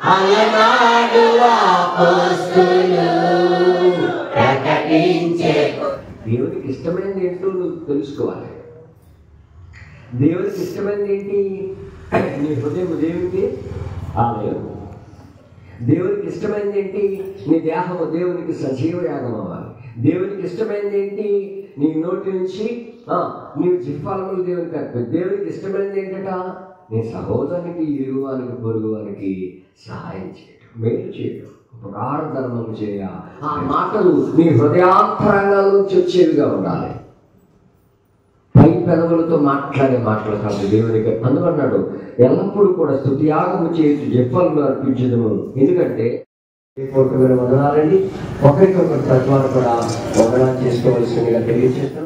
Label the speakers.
Speaker 1: అలనాడు అపోస్తలులు ప్రకటించే. దేవునికి ఇష్టమైనది ఏంటో నువ్వు తెలుసుకోవాలి. దేవునికి ఇష్టమైనది ఏంటి? నీ హృదయం దేవునికి ఆలయం. దేవునికి ఇష్టమైనది ఏంటి? నీ దేహము దేవునికి సజీవ యాగం అవ్వాలి. దేవునికి ఇష్టమైనది ఏంటి? నీ నోటి నుంచి నీవు జిహ్వాలములు దేవునికి అర్పి. దేవునికి ఇష్టమైనది ఏంటట? నీ సహోదరునికి, ఇరుగువానికి, పొరుగువానికి సహాయం చేయడం, మేలు చేయడం, ఉపకార ధర్మం చేయ. ఆ మాటలు నీ హృదయాంతరంగాల నుంచి వచ్చేవిగా ఉండాలి. పై పెదవులతో మాట్లాడే మాటలు కాదు దేవునికి. అందుకన్నాడు ఎల్లప్పుడూ కూడా స్తుతియాగము చేసి జిహ్వలను అర్పించదము. ఎందుకంటే వదనాలండి. ఒకరికొకరు తత్వాలు కూడా వదనాలు చేసుకోవాల్సిందిగా తెలియజేస్తాం.